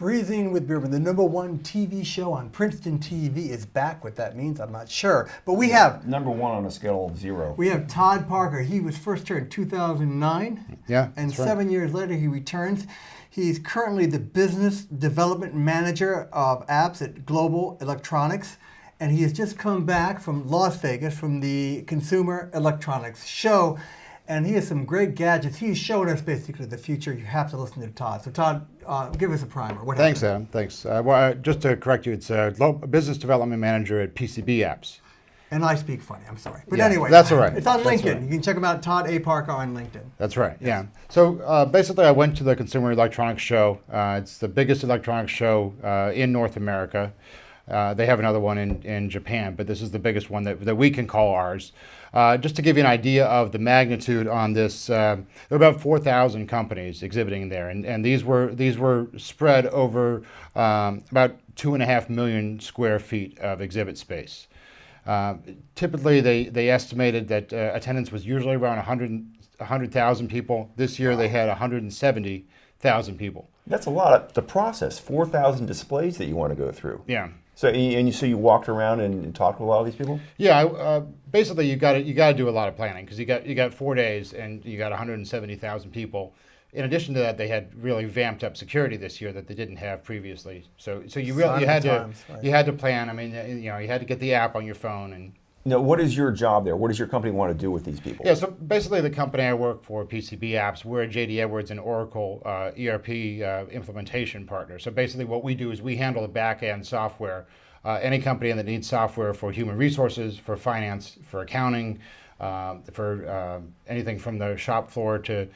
Breezing with Bierman, the #1 TV show on Princeton TV is back. What that means, I'm not sure. But we have... #1 on a scale of 0. We have Todd Parker. He was first here in 2009. Yeah, and that's right. 7 years later, he returns. He's currently the Business Development Manager of Apps at Global Electronics. And he has just come back from Las Vegas from the Consumer Electronics Show. And he has some great gadgets. He's showing us basically the future. You have to listen to Todd. So Todd, give us a primer. What Thanks, happened? Adam. Thanks. Just to correct you, it's a Business Development Manager at PCB Apps. And I speak funny, I'm sorry. But Yeah, anyway, that's all right. It's on That's LinkedIn. right. You can check him out, Todd A. Parker on LinkedIn. That's right, yeah. So basically I went to the Consumer Electronics Show. It's the biggest electronics show in North America. They have another one in Japan, but this is the biggest one that we can call ours. Just to give you an idea of the magnitude on this, there were about 4,000 companies exhibiting there, and these were spread over about 2.5 million square feet of exhibit space. Typically, they estimated that attendance was usually around 100,000 people. This year, they had 170,000 people. That's a lot to process. 4,000 displays that you want to go through. Yeah. So you walked around and talked with a lot of these people? Yeah, basically you got to do a lot of planning because you got 4 days and you got 170,000 people. In addition to that, they had really vamped up security this year that they didn't have previously. So you had to plan. I mean, you had to get the app on your phone and. Now, what is your job there? What does your company want to do with these people? Yeah, so basically the company I work for, PCB Apps, we're a JD Edwards and Oracle ERP implementation partner. So basically what we do is we handle the back-end software. Any company that needs software for human resources, for finance, for accounting, for anything from the shop floor to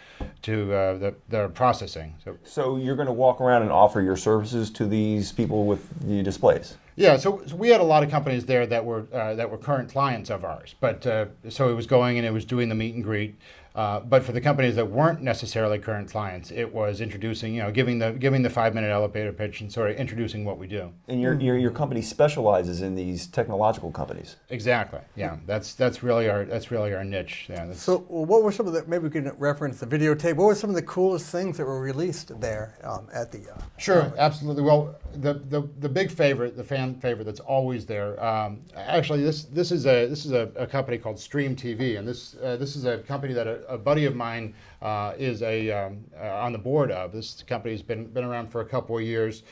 the processing. So you're going to walk around and offer your services to these people with the displays? Yeah, so we had a lot of companies there that were current clients of ours, but so it was going and it was doing the meet and greet. But for the companies that weren't necessarily current clients, it was introducing, giving the 5-minute elevator pitch and sort of introducing what we do. And your company specializes in these technological companies. Exactly. Yeah, that's really our niche. Yeah. So what were some of the, maybe we can reference the videotape, what were some of the coolest things that were released there at the... Sure, absolutely. Well, the big favorite, the fan favorite that's always there, actually this is a company called Stream TV, and this is a company that a buddy of mine is on the board of. This company's been around for a couple of years.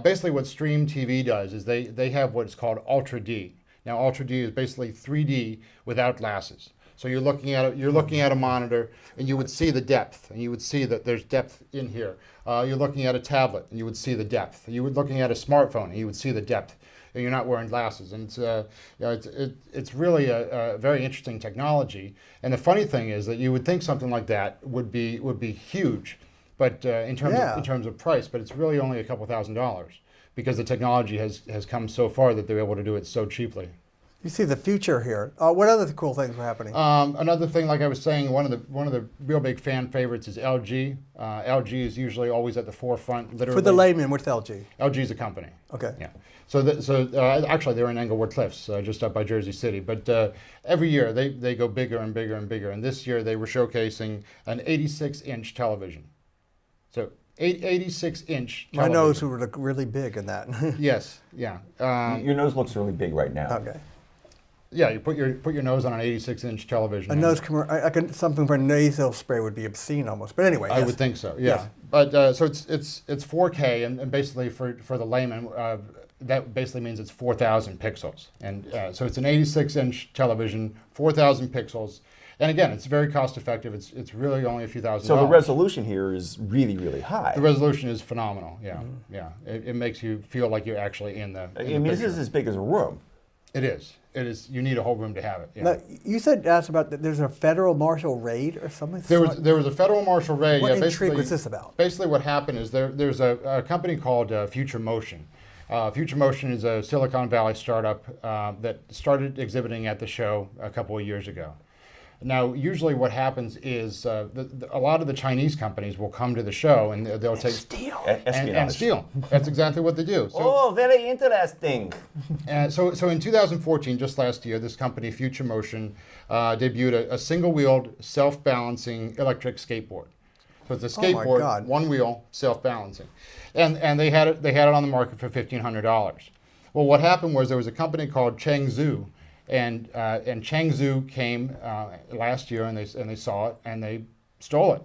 Basically what Stream TV does is they have what's called Ultra D. Now Ultra D is basically 3D without glasses. So you're looking at a monitor and you would see the depth, and you would see that there's depth in here. You're looking at a tablet and you would see the depth. You were looking at a smartphone and you would see the depth. And you're not wearing glasses, and it's really a very interesting technology. And the funny thing is that you would think something like that would be huge, but in terms of price, but it's really only a couple $1,000 because the technology has come so far that they're able to do it so cheaply. You see the future here. What other cool things were happening? Another thing, like I was saying, one of the real big fan favorites is LG. LG is usually always at the forefront. Literally. For the layman, what's LG? LG is a company. Okay. Yeah. So actually, they're in Englewood Cliffs, just up by Jersey City. But every year they go bigger and bigger and bigger. And this year they were showcasing an 86-inch television. So 86-inch television. My nose would look really big in that. Yes. Yeah. Your nose looks really big right now. Okay. Yeah, you put your nose on an 86-inch television. A nose something for nasal spray would be obscene almost. But anyway, I would think so. Yeah. Yes. But so it's 4K, and basically for the layman, that basically means it's 4,000 pixels, and so it's an 86-inch television, 4,000 pixels. And again, it's very cost effective. It's really only a few $1,000s. So the resolution here is really, really high. The resolution is phenomenal. Yeah, yeah. It makes you feel like you're actually in the. I mean, this is as big as a room. It is. It is. You need a whole room to have it. Yeah. Now, you asked about that there's a federal marshal raid or something. There was a federal martial raid. What Yeah, intrigue was this about? Basically, what happened is there's a company called Future Motion. Future Motion is a Silicon Valley startup that started exhibiting at the show a couple of years ago. Now, usually what happens is a lot of the Chinese companies will come to the show and they'll take steal and steal. That's exactly what they do. So, very interesting. So in 2014, just last year, this company, Future Motion, debuted a single-wheeled, self-balancing electric skateboard. because the Oh my skateboard, God. one wheel, self-balancing, and they had it on the market for $1,500. Well, what happened was there was a company called Changzhou, and Changzhou came last year, and they saw it and they stole it,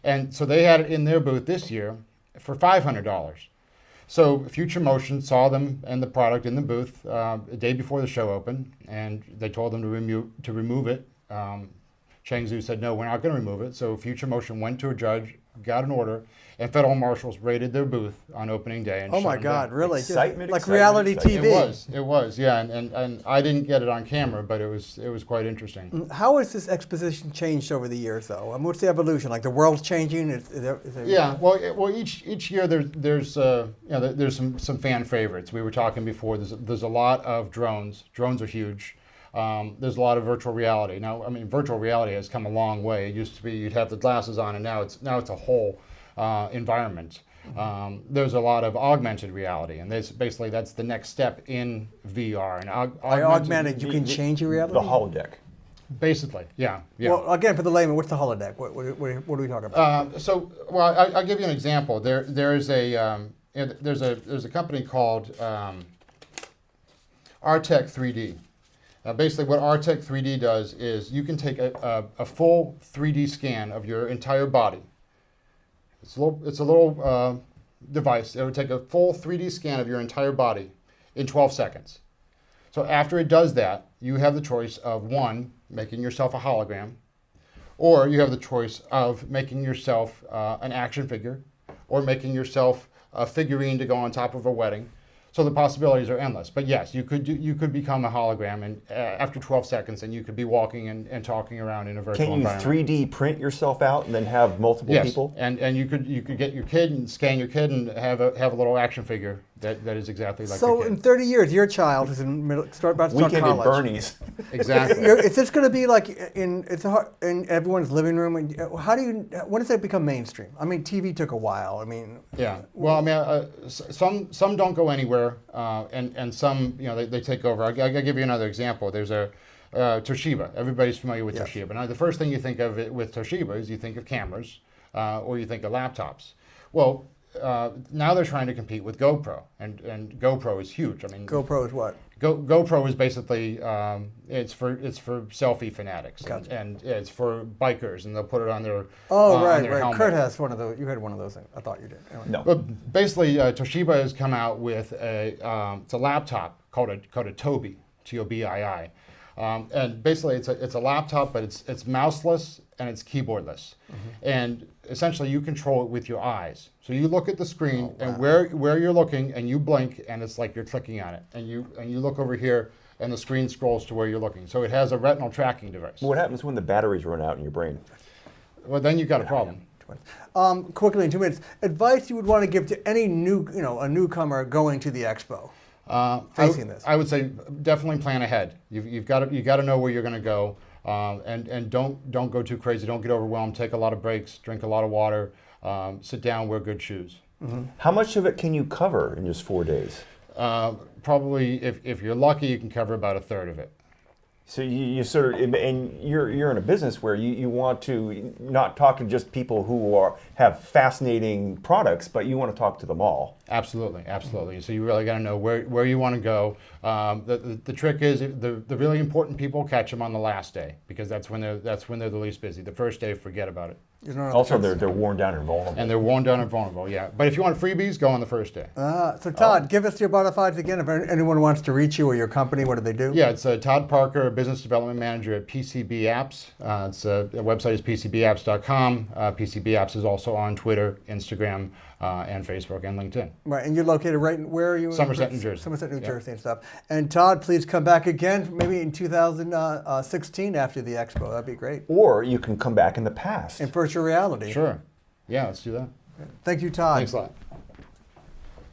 and so they had it in their booth this year for $500. So Future Motion saw them and the product in the booth a day before the show opened, and they told them to remove it. Changzhou said, no, we're not going to remove it. So Future Motion went to a judge, got an order, and federal marshals raided their booth on opening day. And Oh shut my them God, down. really? Excitement, Like excitement, reality excitement. TV. It was, yeah, and I didn't get it on camera, but it was quite interesting. How has this exposition changed over the years, though? I mean, what's the evolution? Like the world's changing? Yeah, well, each year there's some fan favorites. We were talking before. There's a lot of drones. Drones are huge. There's a lot of virtual reality. Now, I mean, virtual reality has come a long way. It used to be you'd have the glasses on, and now it's a whole environment. There's a lot of augmented reality, and that's the next step in VR. And By augmented, you can change your reality? The holodeck. Basically, yeah. Well, again, for the layman, what's the holodeck? What are we talking about? I'll give you an example. There's a company called Artec 3D. Basically, what Artec 3D does is you can take a full 3D scan of your entire body. It's a little device. It would take a full 3D scan of your entire body in 12 seconds. So after it does that, you have the choice of, one, making yourself a hologram, or you have the choice of making yourself an action figure, or making yourself a figurine to go on top of a wedding. So the possibilities are endless. But yes, you could become a hologram, and after 12 seconds, and you could be walking and talking around in a virtual environment. Can you 3D print yourself out and then have multiple people? Yes, and you could get your kid and scan your kid and have a little action figure that is exactly like your So kid. in 30 years, your child is about to start Weekend college. at Bernie's. Exactly. Is this going to be like in everyone's living room? And when does that become mainstream? I mean, TV took a while. I mean, Yeah. Well, I mean, some don't go anywhere, and some they take over. I'll give you another example. There's a Toshiba. Everybody's familiar with Yes. Toshiba. Now, the first thing you think of with Toshiba is you think of cameras, or you think of laptops. Well, now they're trying to compete with GoPro, and GoPro is huge. I mean, GoPro is what? GoPro is basically it's for selfie fanatics, Gotcha. and it's for bikers, and they'll put it on their Right. helmet. Kurt has one of those. You had one of those. I thought you did. Anyway. No. But basically, Toshiba has come out with it's a laptop called a Tobii, Tobii, and basically it's a laptop, but it's mouseless and it's keyboardless, and essentially you control it with your eyes. So you look at the screen, and where you're looking, and you blink, and it's like you're clicking on it, and you look over here, and the screen scrolls to where you're looking. So it has a retinal tracking device. What happens when the batteries run out in your brain? Well, then you've got a problem. Quickly in 2 minutes, advice you would want to give to any a newcomer going to the expo, facing this. I would say definitely plan ahead. You've got to know where you're going to go, and don't go too crazy. Don't get overwhelmed. Take a lot of breaks. Drink a lot of water. Sit down. Wear good shoes. How much of it can you cover in just 4 days? Probably, if you're lucky, you can cover about a third of it. So you sort of, and you're in a business where you want to not talk to just people who have fascinating products, but you want to talk to them all. Absolutely, absolutely. So you really got to know where you want to go. The trick is the really important people, catch them on the last day, because that's when they're the least busy. The first day, forget about it. Also, they're worn down and vulnerable. And they're worn down and vulnerable, yeah. But if you want freebies, go on the first day. So Todd, give us your bona fides again. If anyone wants to reach you or your company, what do they do? Yeah, it's Todd Parker, Business Development Manager at PCB Apps. The website is PCBapps.com. PCB Apps is also on Twitter, Instagram, and Facebook and LinkedIn. Right, and you're located where are you? Somerset, New Jersey. Somerset, New Jersey and stuff. And Todd, please come back again, maybe in 2016 after the expo. That'd be great. Or you can come back in the past. In virtual reality. Sure. Yeah, let's do that. Thank you, Todd. Thanks a lot.